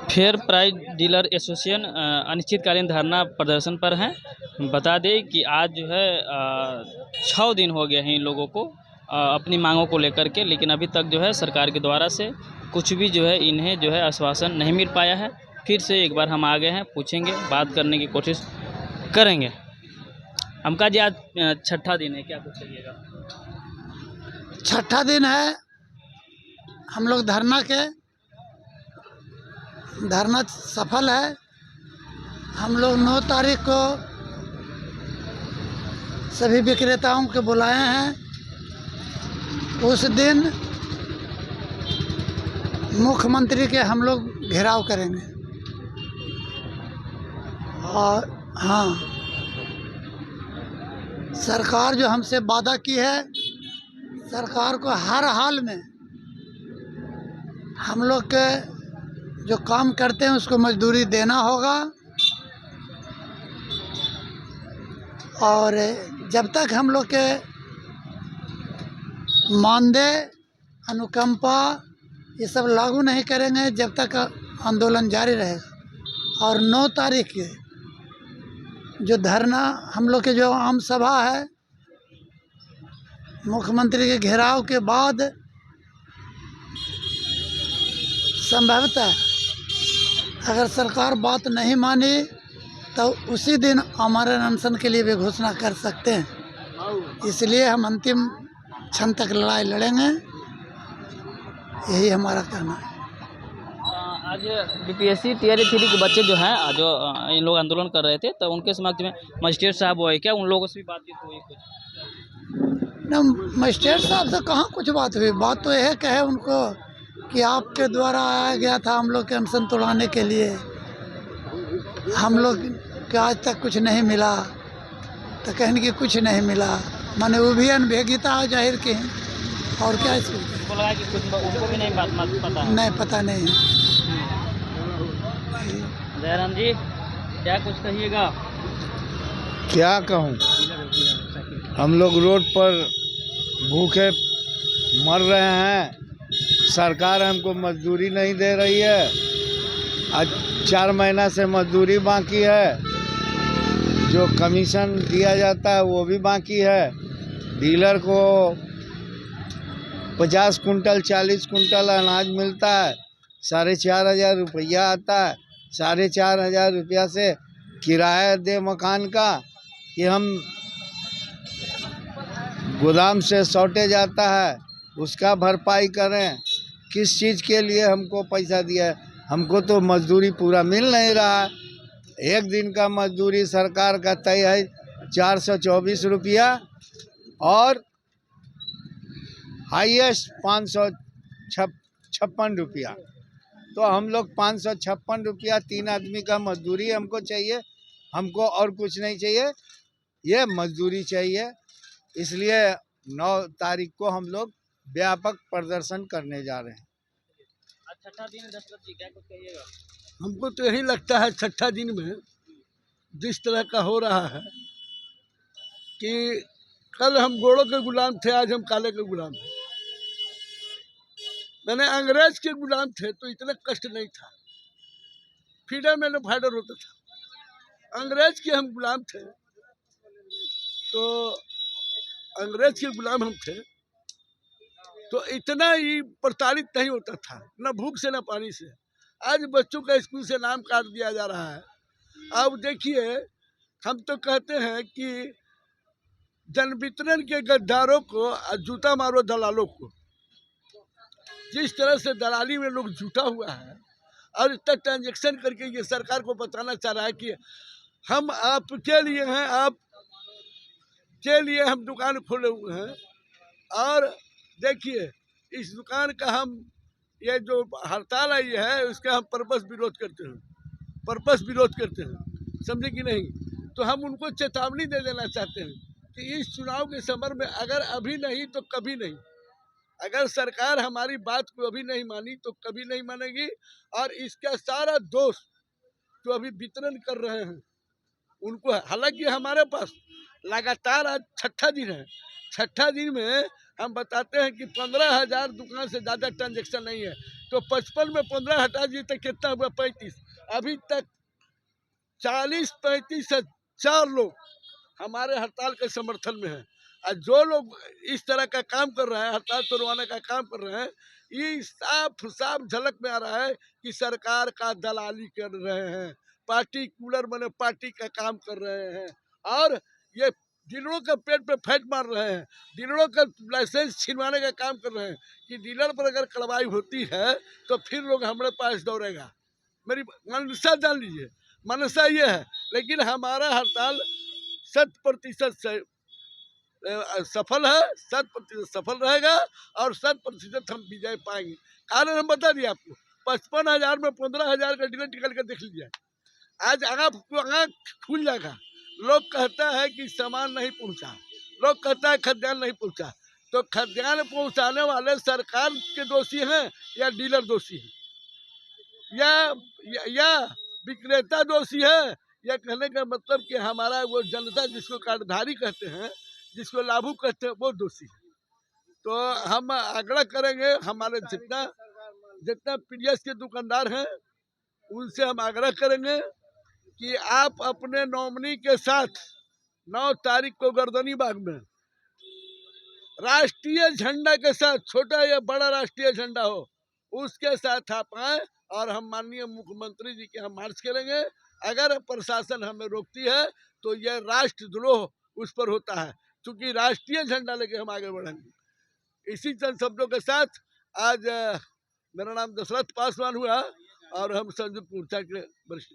Fair price dealer association अनिश्चितकालीन धरना प्रदर्शन पर हैं। बता दें कि आज जो है 6 दिन हो गए हैं इन लोगों को अपनी मांगों को लेकर के, लेकिन अभी तक जो है सरकार के द्वारा से कुछ भी जो है इन्हें जो है आश्वासन नहीं मिल पाया है। फिर से एक बार हम आ गए हैं, पूछेंगे, बात करने की कोशिश करेंगे। हमका जी आज छठा दिन है, क्या कुछ कहिएगा? छठा दिन है हम लोग धरना सफल है। हम लोग 9 तारीख को सभी विक्रेताओं को बुलाए हैं। उस दिन मुख्यमंत्री के हम लोग घेराव करेंगे। और हाँ, सरकार जो हमसे वादा की है, सरकार को हर हाल में हम लोग के जो काम करते हैं उसको मजदूरी देना होगा। और जब तक हम लोग के मानदेय, अनुकंपा ये सब लागू नहीं करेंगे, जब तक आंदोलन जारी रहेगा। और 9 तारीख के जो धरना हम लोग के जो आम सभा है, मुख्यमंत्री के घेराव के बाद संभवतः अगर सरकार बात नहीं मानी तो उसी दिन हमारे अनशन के लिए भी घोषणा कर सकते हैं। इसलिए हम अंतिम क्षण तक लड़ाई लड़ेंगे, यही हमारा कहना है। आज बीपीएससी टीआरई 3 के बच्चे जो हैं, जो इन लोग आंदोलन कर रहे थे, तो उनके समक्ष में मजिस्ट्रेट साहब हुए, क्या उन लोगों से भी बातचीत हुई कुछ? न, मजिस्ट्रेट साहब से कहाँ कुछ बात हुई। बात तो यह कहे उनको कि आपके द्वारा आया गया था हम लोग के अनशन तोड़ाने के लिए, हम लोग के आज तक कुछ नहीं मिला। तो कहने की कुछ नहीं मिला, माने वो भी अनभिज्ञता जाहिर की। और क्या इसको लगा कि कुछ उनको भी नहीं पता है। नहीं, पता नहीं है। जयराम जी, क्या कुछ कहिएगा? क्या कहूँ, हम लोग रोड पर भूखे मर रहे हैं। सरकार हमको मजदूरी नहीं दे रही है। आज 4 महीना से मजदूरी बाकी है। जो कमीशन दिया जाता है वो भी बाकी है। डीलर को 50 कुंटल 40 कुंटल अनाज मिलता है, 4,500 रुपया आता है। 4,500 रुपया से किराया दे मकान का कि हम गोदाम से शॉर्टेज आता है उसका भरपाई करें। किस चीज़ के लिए हमको पैसा दिया है? हमको तो मजदूरी पूरा मिल नहीं रहा है। एक दिन का मजदूरी सरकार का तय है 424 रुपया और हाईएस्ट 556 रुपया। तो हम लोग 556 रुपया 3 आदमी का मजदूरी हमको चाहिए। हमको और कुछ नहीं चाहिए, ये मजदूरी चाहिए। इसलिए 9 तारीख को हम लोग व्यापक प्रदर्शन करने जा रहे हैं। छठा दिन दशरथ जी, क्या कुछ कहिएगा? हमको तो यही लगता है छठा दिन में जिस तरह का हो रहा है कि कल हम गोड़ों के गुलाम थे, आज हम काले के गुलाम हैं। मैंने अंग्रेज के गुलाम थे तो इतना कष्ट नहीं था, फ्रीडम एंड फाइटर होता था। अंग्रेज के हम गुलाम थे तो अंग्रेज के गुलाम हम थे तो इतना ही प्रताड़ित नहीं होता था, न भूख से न पानी से। आज बच्चों का स्कूल से नाम काट दिया जा रहा है। अब देखिए, हम तो कहते हैं कि जन वितरण के गद्दारों को जूता मारो दलालों को। जिस तरह से दलाली में लोग जुटा हुआ है और इतना ट्रांजेक्शन करके ये सरकार को बताना चाह रहा है कि हम आपके लिए हैं, आप के लिए हम दुकान खोले हुए हैं। और देखिए, इस दुकान का हम ये जो हड़ताल आई है उसका हम पर्पस विरोध करते हैं, समझे कि नहीं। तो हम उनको चेतावनी दे देना चाहते हैं कि इस चुनाव के समर में अगर अभी नहीं तो कभी नहीं, अगर सरकार हमारी बात को अभी नहीं मानी तो कभी नहीं मानेगी। और इसका सारा दोष जो अभी वितरण कर रहे हैं उनको, हालांकि हमारे पास लगातार आज छठा दिन है। छठा दिन में हम बताते हैं कि 15,000 दुकान से ज़्यादा ट्रांजेक्शन नहीं है। तो 55 में 15 हटा दिए तो कितना हुआ 35। अभी तक 40-35 हजार लोग हमारे हड़ताल के समर्थन में हैं। और जो लोग इस तरह का काम कर रहे हैं, हड़ताल तोड़वाने का काम कर रहे हैं, ये साफ साफ झलक में आ रहा है कि सरकार का दलाली कर रहे हैं, पार्टी कूलर बने पार्टी का काम कर रहे हैं और ये डीलरों के पेट पे फैट मार रहे हैं, डीलरों का लाइसेंस छिनवाने का काम कर रहे हैं कि डीलर पर अगर कार्रवाई होती है तो फिर लोग हमारे पास दौड़ेगा। मेरी मनसा जान लीजिए, मनसा ये है, लेकिन हमारा हड़ताल 100% सफल है, 100% सफल रहेगा और 100% हम विजय पाएंगे। कारण हम बता दिए आपको, 55,000 में 15,000 का टिकट निकल कर देख लीजिए। आज आँख खुल जाएगा। लोग कहता है कि सामान नहीं पहुंचा, लोग कहता है खाद्यान्न नहीं पहुंचा, तो खाद्यान्न पहुंचाने वाले सरकार के दोषी हैं या डीलर दोषी है या विक्रेता दोषी है? या कहने का मतलब कि हमारा वो जनता जिसको कार्डधारी कहते हैं, जिसको लाभुक कहते हैं, वो दोषी है। तो हम आग्रह करेंगे, हमारे जितना पीडीएस के दुकानदार हैं उनसे हम आग्रह करेंगे कि आप अपने नॉमिनी के साथ 9 तारीख को गर्दनी बाग में राष्ट्रीय झंडा के साथ, छोटा या बड़ा राष्ट्रीय झंडा हो, उसके साथ आप आए और हम माननीय मुख्यमंत्री जी के हम मार्च करेंगे। अगर प्रशासन हमें रोकती है तो यह राष्ट्रद्रोह उस पर होता है, क्योंकि राष्ट्रीय झंडा लेके हम आगे बढ़ेंगे। इसी चंद शब्दों के साथ आज मेरा नाम दशरथ पासवान हुआ और हम संयुक्त मोर्चा के वरिष्ठ